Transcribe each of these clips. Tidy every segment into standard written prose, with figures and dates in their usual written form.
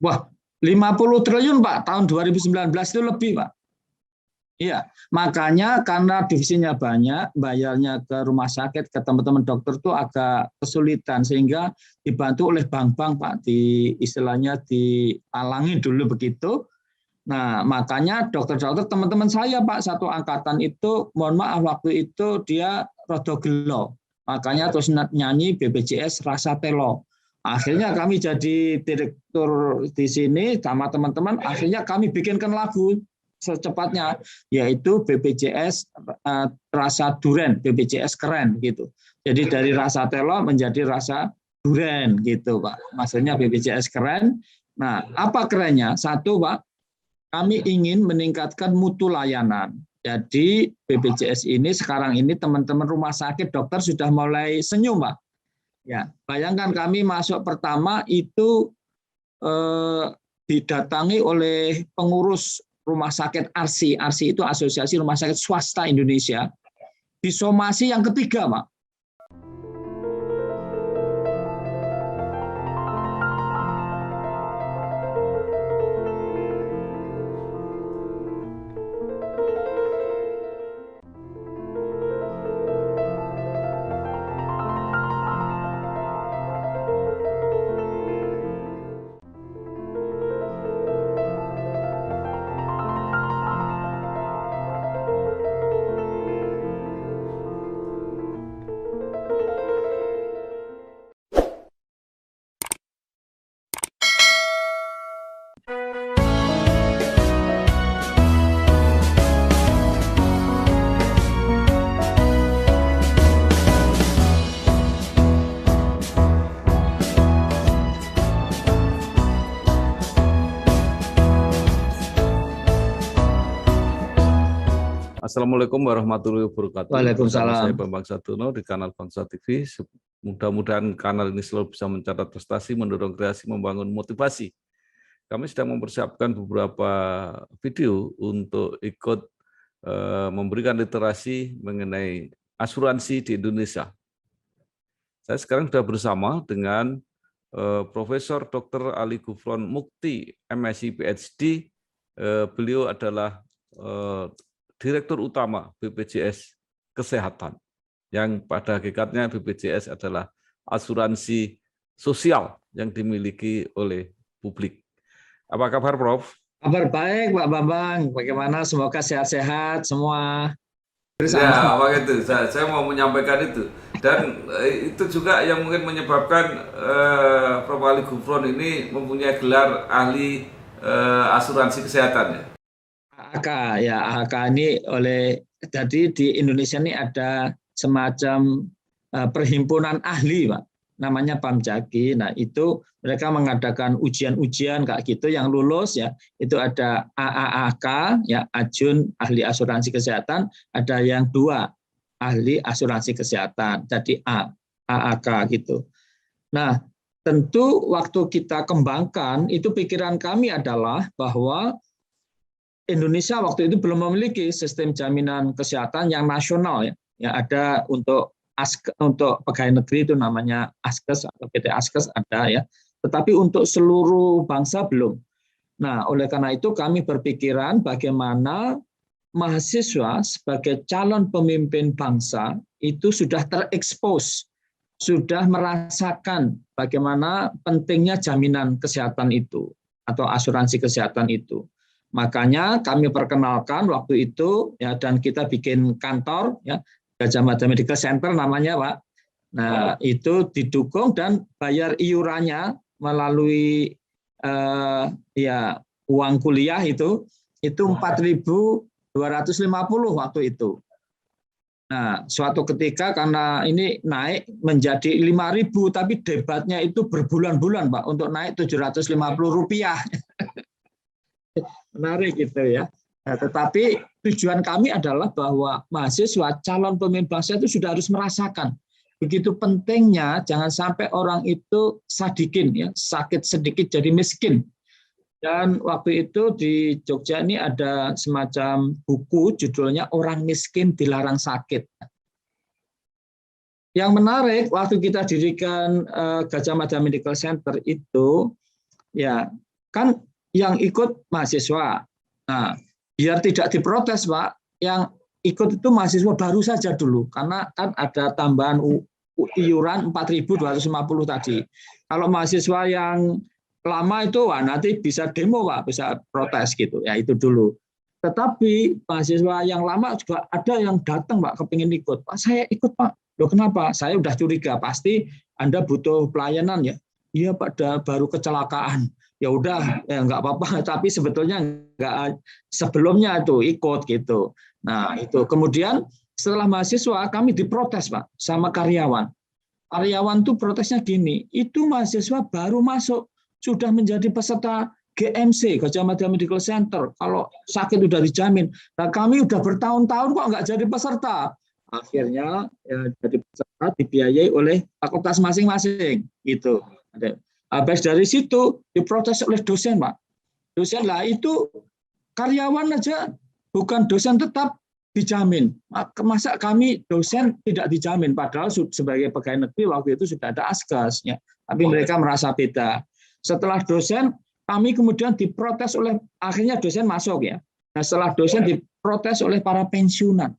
Wah, 50 triliun Pak, tahun 2019 itu lebih Pak. Iya, makanya karena divisinya banyak, bayarnya ke rumah sakit, ke teman-teman dokter itu agak kesulitan, sehingga dibantu oleh bank-bank Pak, istilahnya ditalangi dulu begitu. Nah, makanya dokter-dokter teman-teman saya Pak, satu angkatan itu, mohon maaf waktu itu dia rada gelo. Makanya terus nyanyi BPJS Rasa Telo. Akhirnya kami jadi direktur di sini sama teman-teman, akhirnya kami bikinkan lagu secepatnya, yaitu BPJS Rasa Duren, BPJS keren gitu. Jadi dari Rasa Telo menjadi Rasa Duren gitu Pak. Maksudnya BPJS keren. Nah, apa kerennya? Satu Pak, kami ingin meningkatkan mutu layanan. Jadi BPJS ini sekarang ini teman-teman rumah sakit dokter sudah mulai senyum Pak. Ya, bayangkan kami masuk pertama itu didatangi oleh pengurus rumah sakit ARSI. ARSI itu Asosiasi Rumah Sakit Swasta Indonesia. Disomasi yang ketiga, Pak. Assalamualaikum warahmatullahi wabarakatuh. Waalaikumsalam. Saya Bambang Sadono di kanal Bangsa TV. Mudah-mudahan kanal ini selalu bisa mencatat prestasi, mendorong kreasi, membangun motivasi. Kami sedang mempersiapkan beberapa video untuk ikut memberikan literasi mengenai asuransi di Indonesia. Saya sekarang sudah bersama dengan Profesor Dr. Ali Gufron Mukti, MSc PhD. Beliau adalah Direktur Utama BPJS Kesehatan, yang pada hakikatnya BPJS adalah asuransi sosial yang dimiliki oleh publik. Apa kabar, Prof? Kabar baik, Pak Bambang. Bagaimana? Semoga sehat-sehat semua. Ya, begitu. Saya mau menyampaikan itu. Dan itu juga yang mungkin menyebabkan Prof. Ali Gufron ini mempunyai gelar ahli asuransi kesehatan, ya. AHK, ya AHK ini jadi di Indonesia ini ada semacam perhimpunan ahli, Pak. Namanya PAMJAKI. Nah, itu mereka mengadakan ujian-ujian kayak gitu yang lulus ya. Itu ada AAAK ya, Ajun Ahli Asuransi Kesehatan, ada yang 2 Ahli Asuransi Kesehatan. Jadi AAK gitu. Nah, tentu waktu kita kembangkan itu pikiran kami adalah bahwa Indonesia waktu itu belum memiliki sistem jaminan kesehatan yang nasional ya. Yang ada untuk pegawai negeri itu namanya Askes atau PT Askes ada ya. Tetapi untuk seluruh bangsa belum. Nah, oleh karena itu kami berpikiran bagaimana mahasiswa sebagai calon pemimpin bangsa itu sudah terekspos, sudah merasakan bagaimana pentingnya jaminan kesehatan itu atau asuransi kesehatan itu. Makanya kami perkenalkan waktu itu ya, dan kita bikin kantor ya, Gajah Mada Medical Center namanya, Pak. Nah, itu didukung dan bayar iurannya melalui ya uang kuliah itu 4.250 waktu itu. Nah, suatu ketika karena ini naik menjadi 5.000, tapi debatnya itu berbulan-bulan, Pak, untuk naik Rp750. Menarik gitu ya. Nah, tetapi tujuan kami adalah bahwa mahasiswa calon pemimpin bangsa itu sudah harus merasakan begitu pentingnya, jangan sampai orang itu sadikin ya, sakit sedikit jadi miskin. Dan waktu itu di Jogja ini ada semacam buku judulnya Orang Miskin Dilarang Sakit. Yang menarik waktu kita dirikan Gajah Mada Medical Center itu ya, kan yang ikut mahasiswa. Nah, biar tidak diprotes, Pak, yang ikut itu mahasiswa baru saja dulu, karena kan ada tambahan iuran 4.250 tadi. Kalau mahasiswa yang lama itu, wah, nanti bisa demo, Pak, bisa protes gitu. Ya itu dulu. Tetapi mahasiswa yang lama juga ada yang datang, Pak, kepingin ikut. Pak, saya ikut, Pak. Loh, kenapa? Saya udah curiga, pasti Anda butuh pelayanan ya. Iya, Pak, baru kecelakaan. Ya udah, ya nggak apa-apa. Tapi sebetulnya nggak, sebelumnya itu ikut gitu. Nah itu kemudian setelah mahasiswa kami diprotes, Pak, sama karyawan. Karyawan tuh protesnya gini, itu mahasiswa baru masuk sudah menjadi peserta GMC, Gajah Mada Medical Center. Kalau sakit udah dijamin. Nah, kami udah bertahun-tahun kok nggak jadi peserta. Akhirnya ya, jadi peserta dibiayai oleh fakultas masing-masing. Gitu. Habis dari situ diprotes oleh dosen, Pak. Dosen lah itu karyawan aja, bukan dosen tetap dijamin. Masa kami dosen tidak dijamin? Padahal sebagai pegawai negeri waktu itu sudah ada asgas, ya. Tapi mereka merasa beda. Setelah dosen, kami kemudian diprotes oleh, akhirnya dosen masuk ya. Nah, setelah dosen diprotes oleh para pensiunan.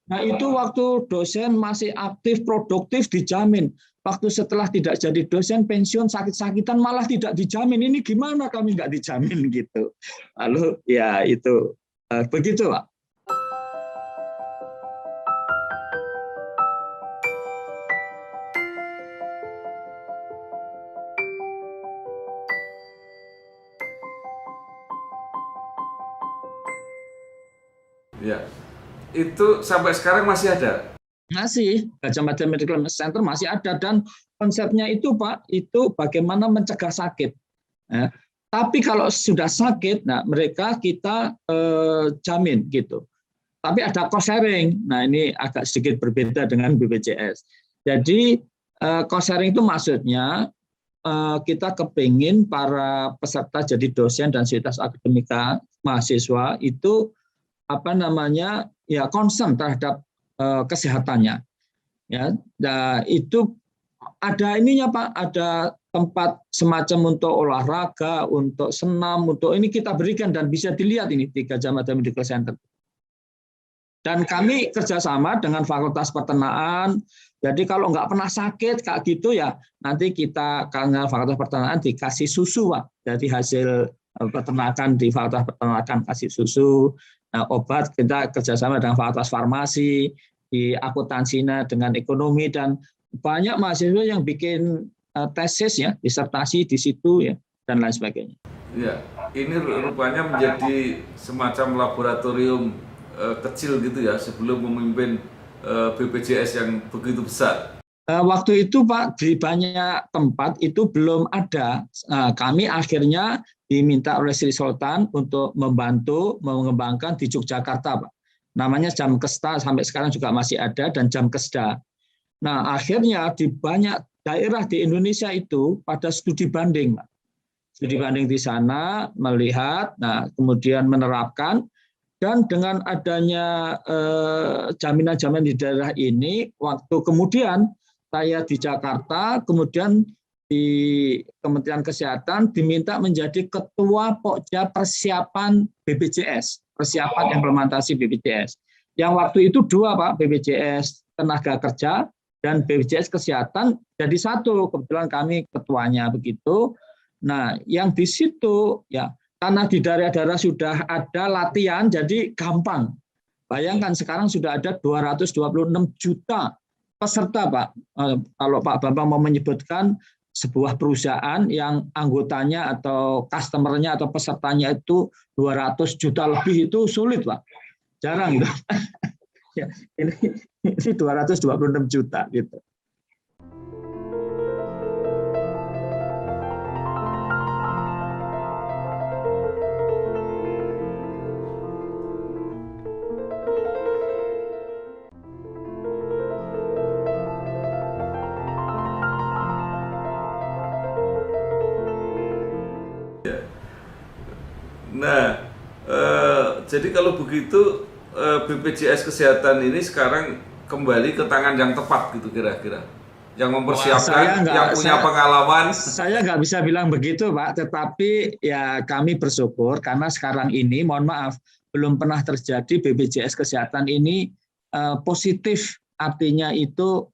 Nah, itu waktu dosen masih aktif, produktif, dijamin. Waktu setelah tidak jadi dosen, pensiun, sakit-sakitan, malah tidak dijamin. Ini gimana kami nggak dijamin gitu. Lalu ya itu begitu, Pak. Ya, itu sampai sekarang masih ada? Masih, Gajah Mada Medical Center masih ada, dan konsepnya itu, Pak, itu bagaimana mencegah sakit. Ya. Tapi kalau sudah sakit, nah mereka kita jamin gitu. Tapi ada cost sharing. Nah ini agak sedikit berbeda dengan BPJS. Jadi cost sharing itu maksudnya kita kepingin para peserta jadi dosen dan sivitas akademika mahasiswa itu apa namanya ya concern terhadap kesehatannya, ya. Nah, itu ada ininya, Pak, ada tempat semacam untuk olahraga, untuk senam, untuk ini kita berikan dan bisa dilihat ini di Gajah Mada Medical Center. Dan kami kerjasama dengan Fakultas Peternakan. Jadi kalau nggak pernah sakit kayak gitu ya, nanti kita karena Fakultas Peternakan dikasih susu, Pak. Jadi hasil peternakan di Fakultas Peternakan kasih susu. Nah, obat kita kerjasama dengan Fakultas Farmasi, di akuntansinya dengan ekonomi, dan banyak mahasiswa yang bikin tesis ya, disertasi di situ ya, dan lain sebagainya. Ya, ini rupanya menjadi semacam laboratorium kecil gitu ya sebelum memimpin BPJS yang begitu besar. Waktu itu, Pak, di banyak tempat itu belum ada. Kami akhirnya diminta oleh Sri Sultan untuk membantu mengembangkan di Yogyakarta, Pak. Namanya Jamkesda, sampai sekarang juga masih ada, dan Jamkesda. Nah, akhirnya di banyak daerah di Indonesia itu pada studi banding, Pak. Studi banding di sana melihat, nah kemudian menerapkan, dan dengan adanya jaminan-jaminan di daerah ini, waktu kemudian saya di Jakarta, kemudian di Kementerian Kesehatan diminta menjadi ketua Pokja persiapan BPJS, persiapan implementasi BPJS. Yang waktu itu dua, Pak, BPJS Tenaga Kerja dan BPJS Kesehatan jadi satu. Kebetulan kami ketuanya begitu. Nah, yang di situ ya karena di daerah-daerah sudah ada latihan, jadi gampang. Bayangkan sekarang sudah ada 226 juta peserta, Pak. Kalau Pak Bambang mau menyebutkan sebuah perusahaan yang anggotanya atau customer-nya atau pesertanya itu 200 juta lebih, itu sulit, Pak. Jarang. Ya, ini 226 juta gitu. Nah, jadi kalau begitu BPJS Kesehatan ini sekarang kembali ke tangan yang tepat gitu kira-kira. yang Saya mempersiapkan, nggak, yang punya pengalaman. saya nggak bisa bilang begitu, Pak. Tetapi ya kami bersyukur karena sekarang ini, mohon maaf, belum pernah terjadi BPJS Kesehatan ini positif. Artinya itu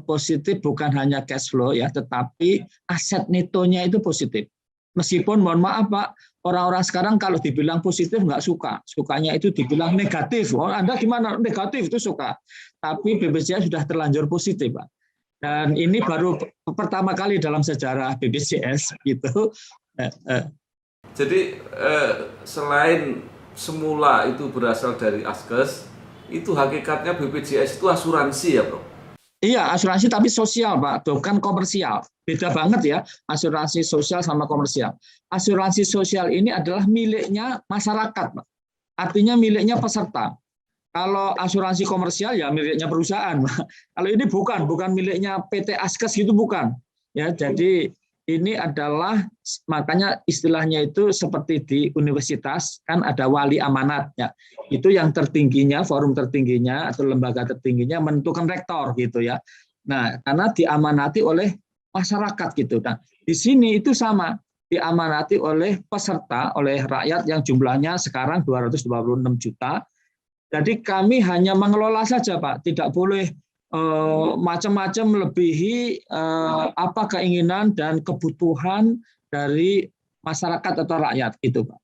positif bukan hanya cash flow ya, tetapi aset netonya itu positif. Meskipun mohon maaf Pak, orang-orang sekarang kalau dibilang positif nggak suka, sukanya itu dibilang negatif. Oh, Anda gimana? Negatif itu suka. Tapi BPJS sudah terlanjur positif, Pak. Dan ini baru pertama kali dalam sejarah BPJS gitu. Jadi selain semula itu berasal dari Askes, itu hakikatnya BPJS itu asuransi ya, Bro? Iya, asuransi tapi sosial, Pak, bukan komersial. Beda banget ya, asuransi sosial sama komersial. Asuransi sosial ini adalah miliknya masyarakat, Pak. Artinya miliknya peserta. Kalau asuransi komersial ya miliknya perusahaan. Kalau ini bukan miliknya PT Askes gitu bukan. Ya, jadi ini adalah makanya istilahnya itu seperti di universitas kan ada wali amanat ya. Itu yang tertingginya, forum tertingginya atau lembaga tertingginya menentukan rektor gitu ya. Nah, karena diamanati oleh masyarakat gitu. Nah, di sini itu sama diamanati oleh peserta, oleh rakyat yang jumlahnya sekarang 226 juta. Jadi kami hanya mengelola saja, Pak. Tidak boleh macam-macam melebihi apa keinginan dan kebutuhan dari masyarakat atau rakyat, gitu, Pak.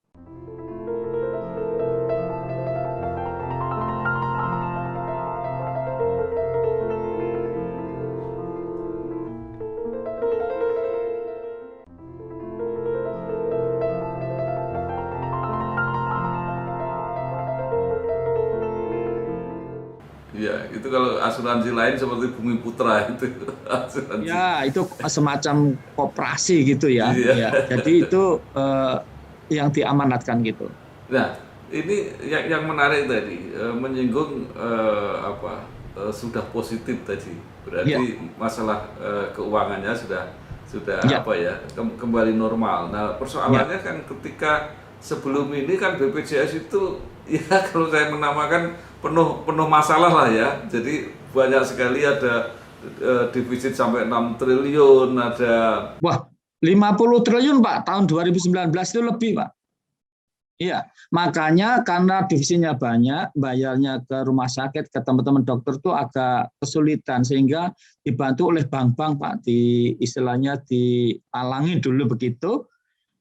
Iya, itu kalau asuransi lain seperti Bumi Putra itu asuransi. Ya, itu semacam koperasi gitu ya. Iya. Ya, jadi itu yang diamanatkan gitu. Nah, ini yang menarik tadi menyinggung sudah positif tadi. Berarti Ya, masalah keuangannya sudah ya, apa ya kembali normal. Nah, persoalannya ya. kan ketika sebelum ini kan BPJS itu ya kalau saya menamakan penuh masalah lah ya. Jadi banyak sekali ada defisit sampai 6 triliun, ada. Wah, 50 triliun, Pak. Tahun 2019 itu lebih, Pak. Iya, makanya karena divisinya banyak, bayarnya ke rumah sakit, ke teman-teman dokter itu agak kesulitan, sehingga dibantu oleh bank-bank, Pak, istilahnya ditalangin dulu begitu.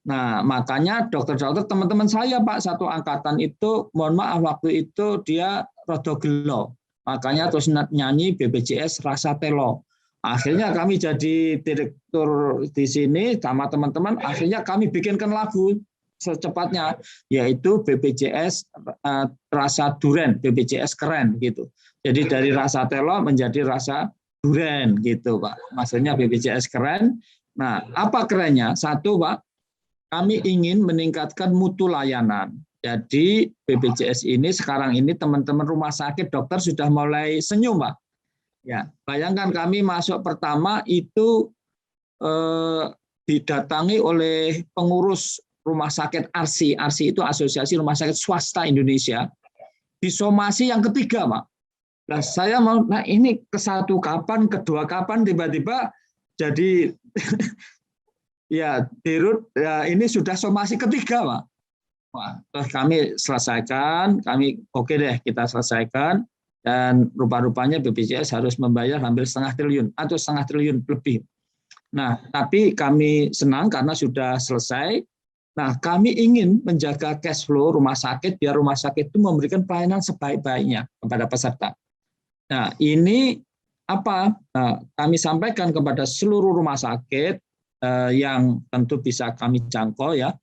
Nah, makanya dokter-dokter teman-teman saya, Pak, satu angkatan itu, mohon maaf, waktu itu dia rada gelo. Makanya terus nyanyi BPJS Rasa Telo. Akhirnya kami jadi direktur di sini sama teman-teman, akhirnya kami bikinkan lagu secepatnya, yaitu BPJS Rasa Duren, BPJS keren gitu. Jadi dari Rasa Telo menjadi Rasa Duren gitu, Pak. Maksudnya BPJS keren. Nah, apa kerennya? Satu, Pak, kami ingin meningkatkan mutu layanan. Jadi BPJS ini sekarang ini teman-teman rumah sakit dokter sudah mulai senyum, Pak. Ya, bayangkan kami masuk pertama itu didatangi oleh pengurus rumah sakit ARSI. ARSI itu Asosiasi Rumah Sakit Swasta Indonesia. Disomasi yang ketiga, Pak. Nah, saya mau, nah ini kesatu kapan, kedua kapan, tiba-tiba jadi ya dirut ya, ini sudah somasi ketiga, Pak. Wah, terus kami selesaikan, kami oke deh kita selesaikan, dan rupa-rupanya BPJS harus membayar hampir 0,5 triliun atau 0,5 triliun lebih. Nah, tapi kami senang karena sudah selesai. Nah, kami ingin menjaga cash flow rumah sakit biar rumah sakit itu memberikan pelayanan sebaik-baiknya kepada peserta. Nah, ini apa? Nah, kami sampaikan kepada seluruh rumah sakit yang tentu bisa kami jangkau ya,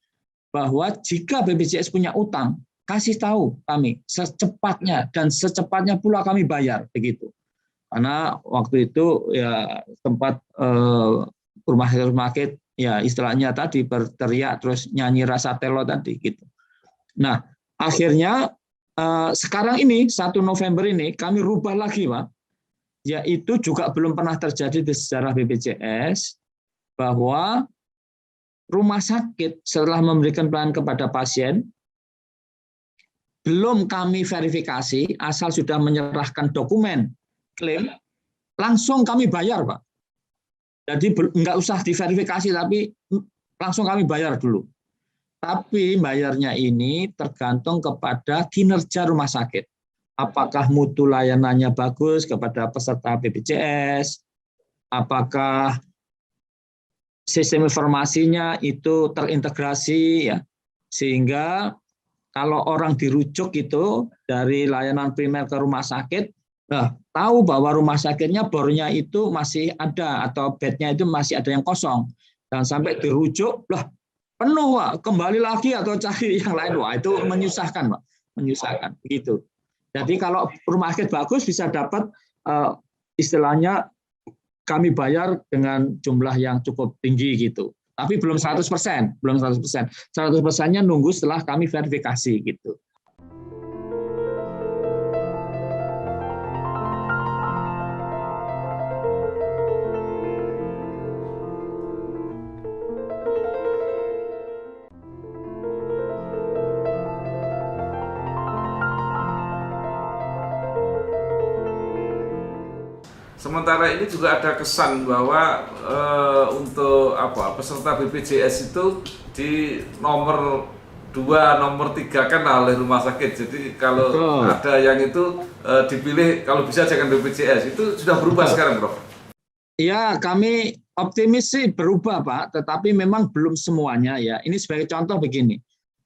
bahwa jika BPJS punya utang, kasih tahu kami secepatnya dan secepatnya pula kami bayar begitu. Karena waktu itu ya tempat rumah sakit ya istilahnya tadi berteriak terus nyanyi Rasa Telo tadi gitu. Nah, akhirnya sekarang ini 1 November ini kami rubah lagi, Pak. Yaitu juga belum pernah terjadi di sejarah BPJS bahwa rumah sakit setelah memberikan pelayanan kepada pasien, belum kami verifikasi, asal sudah menyerahkan dokumen klaim, langsung kami bayar, Pak. Jadi nggak usah diverifikasi, tapi langsung kami bayar dulu. Tapi bayarnya ini tergantung kepada kinerja rumah sakit. Apakah mutu layanannya bagus kepada peserta BPJS, apakah sistem informasinya itu terintegrasi, ya, sehingga kalau orang dirujuk itu dari layanan primer ke rumah sakit, nah, tahu bahwa rumah sakitnya bornya itu masih ada atau bednya itu masih ada yang kosong, dan sampai dirujuk, lah penuh, Pak, kembali lagi atau cari yang lain, wah itu menyusahkan, Pak, menyusahkan gitu. Jadi kalau rumah sakit bagus bisa dapat istilahnya kami bayar dengan jumlah yang cukup tinggi gitu. Tapi belum 100%, belum 100%. 100%-nya nunggu setelah kami verifikasi gitu. Sementara ini juga ada kesan bahwa untuk peserta BPJS itu di nomor 2, nomor 3 kan oleh rumah sakit. Jadi kalau ada yang itu dipilih kalau bisa jangan BPJS, itu sudah berubah sekarang, Prof. Ya, kami optimis sih berubah, Pak, tetapi memang belum semuanya ya. Ini sebagai contoh begini.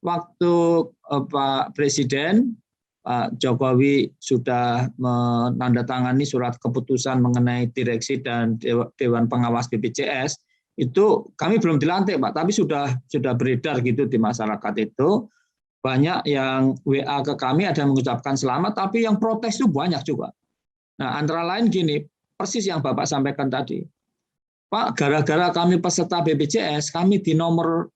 Waktu Pak Presiden Pak Jokowi sudah menandatangani surat keputusan mengenai direksi dan Dewan Pengawas BPJS, itu kami belum dilantik, Pak, tapi sudah beredar gitu di masyarakat itu. Banyak yang WA ke kami, ada yang mengucapkan selamat, tapi yang protes itu banyak juga. Nah, antara lain gini, persis yang Bapak sampaikan tadi. Pak, gara-gara kami peserta BPJS, kami di nomor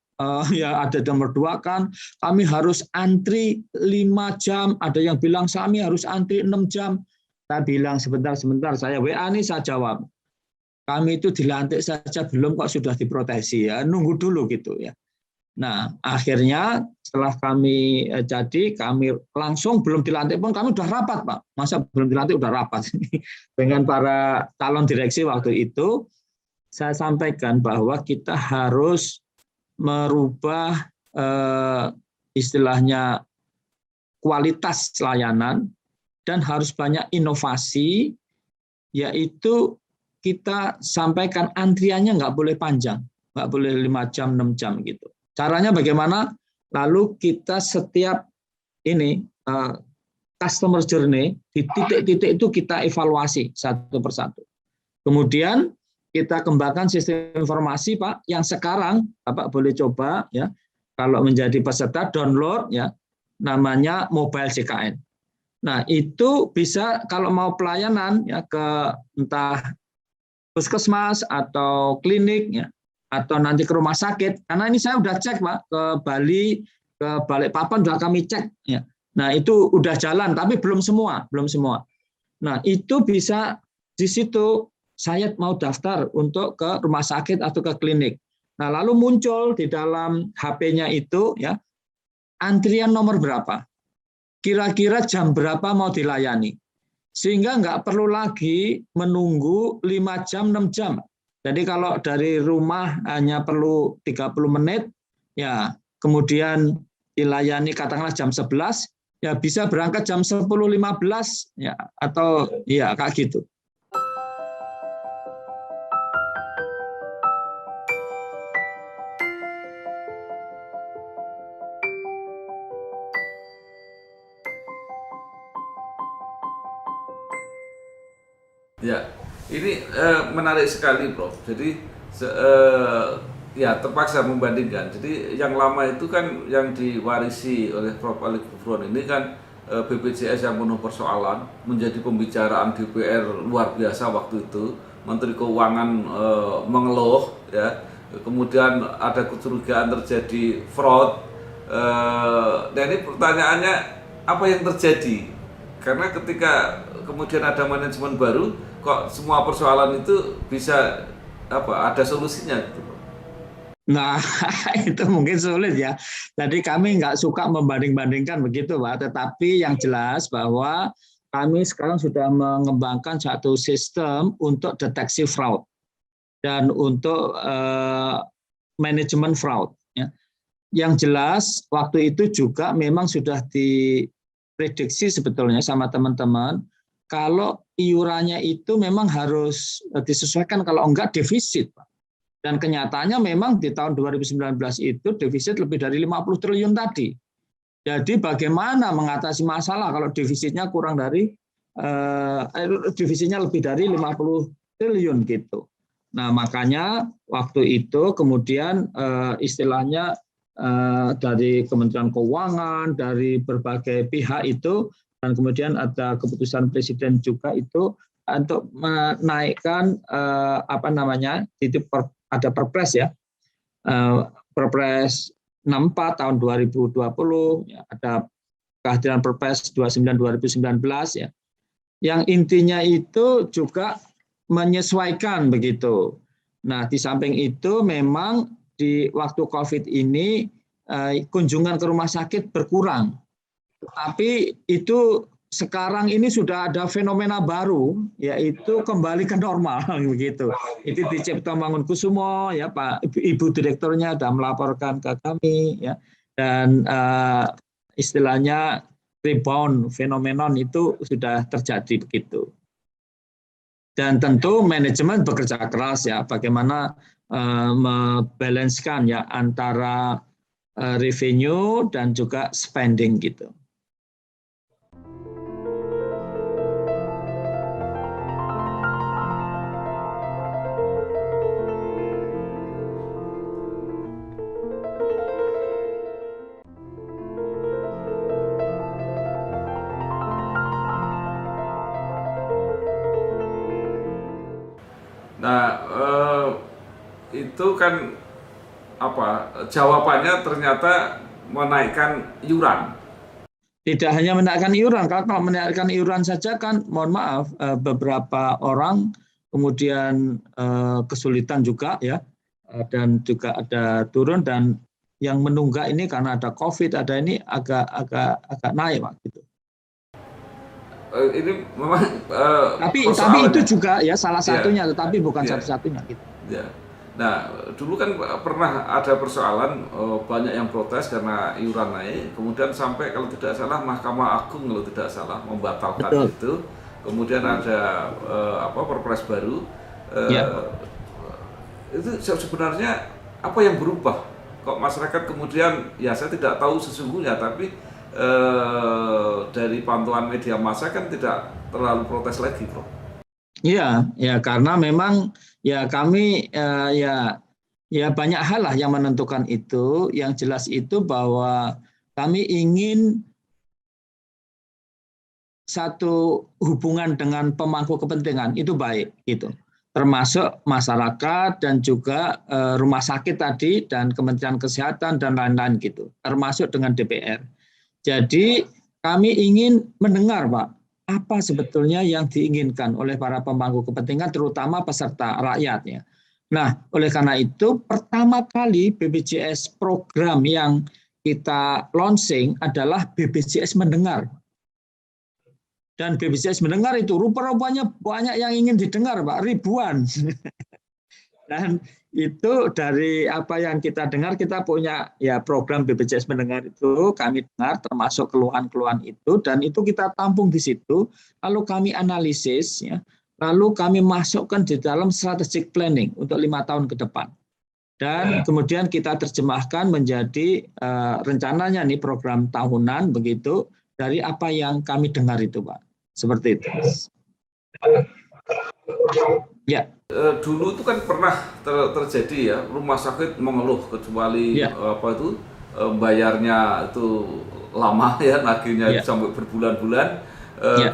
ya ada nomor 2 kan, kami harus antri 5 jam, ada yang bilang kami harus antri 6 jam. Saya bilang sebentar, saya WA nih saya jawab. Kami itu dilantik saja belum kok sudah diprotesi ya, nunggu dulu gitu ya. Nah, akhirnya setelah kami kami langsung belum dilantik pun kami udah rapat, Pak. Masa belum dilantik udah rapat dengan para calon direksi waktu itu. Saya sampaikan bahwa kita harus merubah istilahnya kualitas layanan dan harus banyak inovasi, yaitu kita sampaikan antriannya nggak boleh panjang, nggak boleh 5 jam, 6 jam gitu. Caranya bagaimana? Lalu kita setiap ini customer journey di titik-titik itu kita evaluasi satu persatu. Kemudian kita kembangkan sistem informasi, Pak, yang sekarang Bapak boleh coba ya, kalau menjadi peserta download ya, namanya Mobile JKN. Nah, itu bisa kalau mau pelayanan ya ke entah puskesmas atau klinik ya, atau nanti ke rumah sakit. Karena ini saya udah cek, Pak, ke Bali, ke Balikpapan sudah kami cek ya. Nah, itu udah jalan tapi belum semua. Nah, itu bisa di situ saya mau daftar untuk ke rumah sakit atau ke klinik. Nah, lalu muncul di dalam HP-nya itu ya, antrian nomor berapa, kira-kira jam berapa mau dilayani, sehingga nggak perlu lagi menunggu 5 jam, 6 jam. Jadi kalau dari rumah hanya perlu 30 menit, ya kemudian dilayani katakanlah jam 11, ya bisa berangkat jam 10.15 ya, atau ya kayak gitu. Ya, ini menarik sekali, Prof. Jadi ya terpaksa membandingkan. Jadi yang lama itu kan yang diwarisi oleh Prof. Ali Gufron ini kan BPJS yang penuh persoalan, menjadi pembicaraan DPR luar biasa waktu itu. Menteri Keuangan mengeluh, ya. Kemudian ada kecurigaan terjadi fraud. Dan ini pertanyaannya, apa yang terjadi? Karena ketika kemudian ada manajemen baru, kok semua persoalan itu bisa ada solusinya gitu. Nah, itu mungkin sulit ya. Jadi kami nggak suka membanding-bandingkan begitu, Pak. Tetapi yang jelas bahwa kami sekarang sudah mengembangkan satu sistem untuk deteksi fraud dan untuk manajemen fraud. Ya. Yang jelas waktu itu juga memang sudah diprediksi sebetulnya sama teman-teman, kalau iurannya itu memang harus disesuaikan, kalau enggak defisit, Pak. Dan kenyataannya memang di tahun 2019 itu defisit lebih dari 50 triliun tadi. Jadi bagaimana mengatasi masalah kalau defisitnya kurang dari defisitnya lebih dari 50 triliun gitu. Nah, makanya waktu itu kemudian istilahnya dari Kementerian Keuangan, dari berbagai pihak itu, dan kemudian ada keputusan Presiden juga itu untuk menaikkan itu ada Perpres ya, Perpres 64 tahun 2020, ya, ada kehadiran Perpres 29 2019 ya. Yang intinya itu juga menyesuaikan begitu. Nah, di samping itu memang di waktu COVID ini kunjungan ke rumah sakit berkurang. Tapi itu sekarang ini sudah ada fenomena baru, yaitu kembali ke normal begitu. Itu di Ciptomangunkusumo ya Pak, Ibu Direkturnya sudah melaporkan ke kami ya, dan istilahnya rebound fenomenon itu sudah terjadi begitu. Dan tentu manajemen bekerja keras ya, bagaimana membalancekan ya antara revenue dan juga spending gitu. Nah, itu kan jawabannya ternyata menaikkan iuran. Tidak hanya menaikkan iuran, kalau menaikkan iuran saja kan mohon maaf beberapa orang kemudian kesulitan juga ya, dan juga ada turun, dan yang menunggak ini karena ada COVID, ada ini agak naik Pak gitu. Ini memang tapi itu juga ya salah satunya, tetapi bukan satu-satunya gitu. Ya. Nah, dulu kan pernah ada persoalan banyak yang protes karena iuran naik, kemudian sampai kalau tidak salah Mahkamah Agung kalau tidak salah membatalkan itu. Kemudian ada Perpres baru. Itu sebenarnya apa yang berubah? Kok masyarakat kemudian ya saya tidak tahu sesungguhnya, tapi dari pantauan media massa kan tidak terlalu protes lagi, Prof. Iya, ya karena memang ya kami ya banyak hal lah yang menentukan itu. Yang jelas itu bahwa kami ingin satu hubungan dengan pemangku kepentingan itu baik gitu, termasuk masyarakat dan juga rumah sakit tadi dan Kementerian Kesehatan dan lain-lain gitu, termasuk dengan DPR. Jadi kami ingin mendengar Pak, apa sebetulnya yang diinginkan oleh para pemangku kepentingan, terutama peserta rakyatnya. Nah, oleh karena itu pertama kali BPJS program yang kita launching adalah BPJS Mendengar. Dan BPJS Mendengar itu rupa-rupanya banyak yang ingin didengar Pak, ribuan. Dan itu dari apa yang kita dengar, kita punya ya program BPJS Mendengar itu kami dengar, termasuk keluhan-keluhan itu, dan itu kita tampung di situ, lalu kami analisis ya, lalu kami masukkan di dalam strategic planning untuk 5 tahun ke depan, dan kemudian kita terjemahkan menjadi rencananya nih program tahunan begitu dari apa yang kami dengar itu Pak, seperti itu. Ya. Dulu itu kan pernah terjadi ya, rumah sakit mengeluh kecuali bayarnya itu lama ya, nagihnya sampai berbulan-bulan.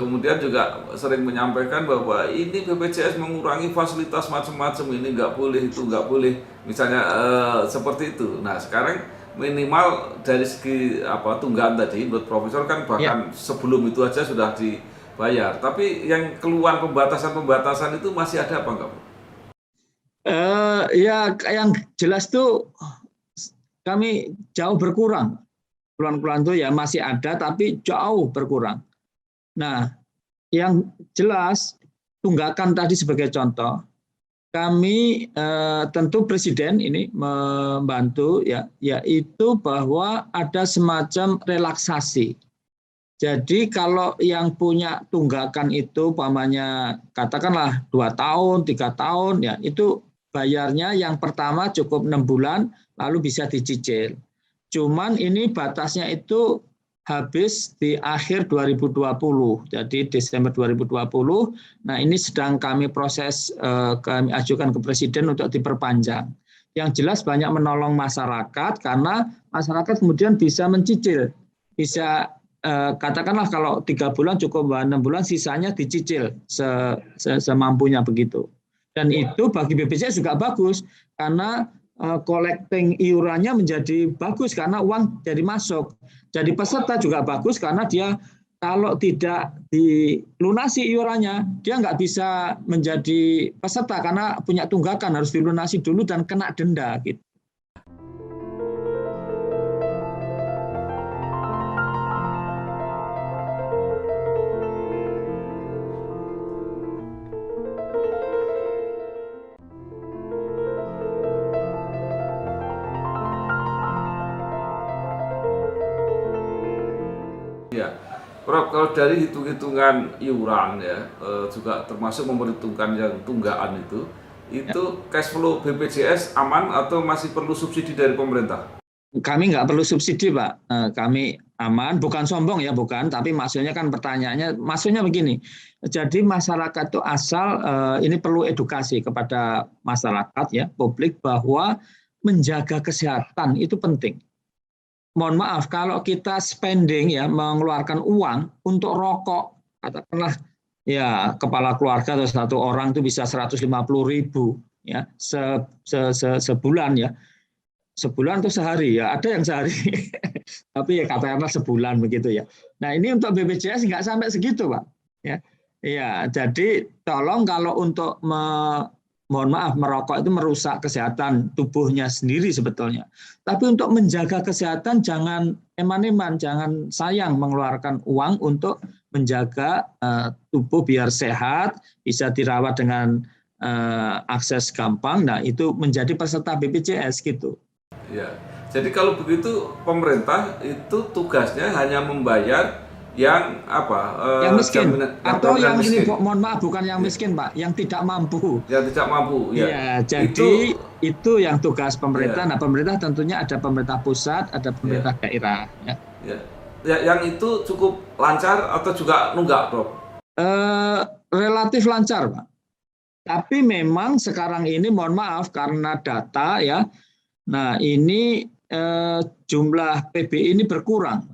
Kemudian juga sering menyampaikan bahwa ini BPJS mengurangi fasilitas macam-macam, ini nggak boleh, itu nggak boleh, misalnya seperti itu. Nah sekarang minimal dari segi tunggakan tadi menurut Profesor kan bahkan sebelum itu aja sudah dibayar, tapi yang keluhan pembatasan itu masih ada apa enggak? Ya yang jelas tuh kami jauh berkurang. Keluhan-keluhan itu ya masih ada tapi jauh berkurang. Nah, yang jelas tunggakan tadi sebagai contoh, kami tentu Presiden ini membantu ya, yaitu bahwa ada semacam relaksasi. Jadi kalau yang punya tunggakan itu umpamanya katakanlah 2 tahun, 3 tahun ya, itu bayarnya yang pertama cukup 6 bulan lalu bisa dicicil. Cuman ini batasnya itu habis di akhir 2020. Jadi Desember 2020. Nah, ini sedang kami proses, kami ajukan ke Presiden untuk diperpanjang. Yang jelas banyak menolong masyarakat karena masyarakat kemudian bisa mencicil, bisa katakanlah kalau 3 bulan cukup, 6 bulan sisanya dicicil semampunya begitu. Dan itu bagi BPJS juga bagus karena collecting iurannya menjadi bagus karena uang jadi masuk. Jadi peserta juga bagus karena dia kalau tidak dilunasi iurannya, dia nggak bisa menjadi peserta karena punya tunggakan, harus dilunasi dulu dan kena denda gitu. Ya, Prof, kalau dari hitung-hitungan iuran ya, juga termasuk memperhitungkan yang tunggakan itu cash flow BPJS aman atau masih perlu subsidi dari pemerintah? Kami nggak perlu subsidi, Pak. Kami aman, bukan sombong ya, bukan. Tapi maksudnya kan pertanyaannya, maksudnya begini. Jadi masyarakat itu asal ini perlu edukasi kepada masyarakat ya, publik bahwa menjaga kesehatan itu penting. Mohon maaf, kalau kita spending ya, mengeluarkan uang untuk rokok, katakanlah ya kepala keluarga atau satu orang itu bisa 150.000 ya sebulan ya. Sebulan atau sehari ya, ada yang sehari. Tapi ya katakanlah sebulan begitu ya. Nah, ini untuk BPJS nggak sampai segitu, Pak. Ya. Ya, jadi tolong kalau untuk mohon maaf, merokok itu merusak kesehatan tubuhnya sendiri sebetulnya. Tapi untuk menjaga kesehatan jangan eman-eman, jangan sayang mengeluarkan uang untuk menjaga tubuh biar sehat, bisa dirawat dengan akses gampang. Nah, itu menjadi peserta BPJS gitu. Ya. Jadi kalau begitu pemerintah itu tugasnya hanya membayar yang apa? Yang miskin atau yang miskin. ini mohon maaf bukan yang miskin Pak, yang tidak mampu. Yang tidak mampu ya. Iya, jadi itu yang tugas pemerintah. Nah, pemerintah tentunya ada pemerintah pusat, ada pemerintah daerah ya. Ya, yang itu cukup lancar atau juga nunggak, Prof? Relatif lancar, Pak. Tapi memang sekarang ini mohon maaf karena data ya. Nah, ini jumlah PBI ini berkurang.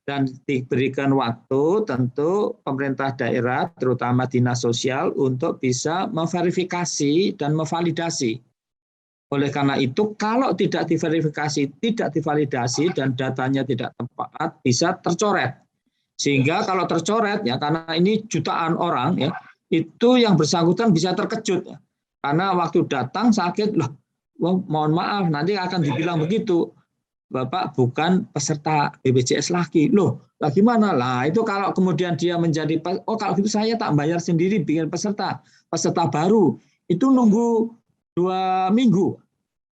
Dan diberikan waktu tentu pemerintah daerah terutama dinas sosial untuk bisa memverifikasi dan memvalidasi. Oleh karena itu kalau tidak diverifikasi, tidak divalidasi dan datanya tidak tepat bisa tercoret. Sehingga kalau tercoret ya karena ini jutaan orang ya, itu yang bersangkutan bisa terkejut ya. Karena waktu datang sakit loh, mohon maaf nanti akan dibilang begitu. Bapak bukan peserta BPJS lagi. Loh, lah gimana? Lah itu kalau kemudian dia menjadi, oh kalau gitu saya tak bayar sendiri bikin peserta baru. Itu nunggu 2 minggu.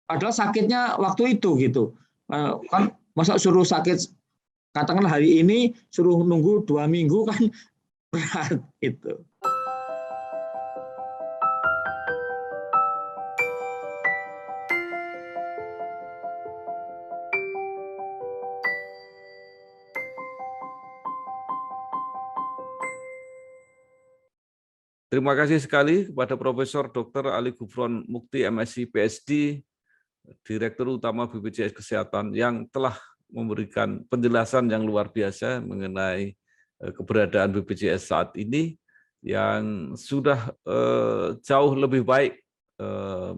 Padahal sakitnya waktu itu gitu. Kan masa suruh sakit, katakanlah hari ini suruh nunggu 2 minggu kan berat gitu. Terima kasih sekali kepada Profesor Dr. Ali Gufron Mukti, MSc, PhD, Direktur Utama BPJS Kesehatan yang telah memberikan penjelasan yang luar biasa mengenai keberadaan BPJS saat ini yang sudah jauh lebih baik,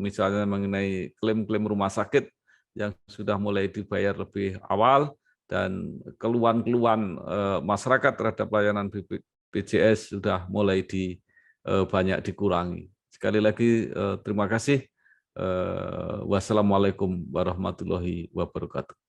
misalnya mengenai klaim-klaim rumah sakit yang sudah mulai dibayar lebih awal dan keluhan-keluhan masyarakat terhadap layanan BPJS sudah mulai banyak dikurangi. Sekali lagi terima kasih. Wassalamualaikum warahmatullahi wabarakatuh.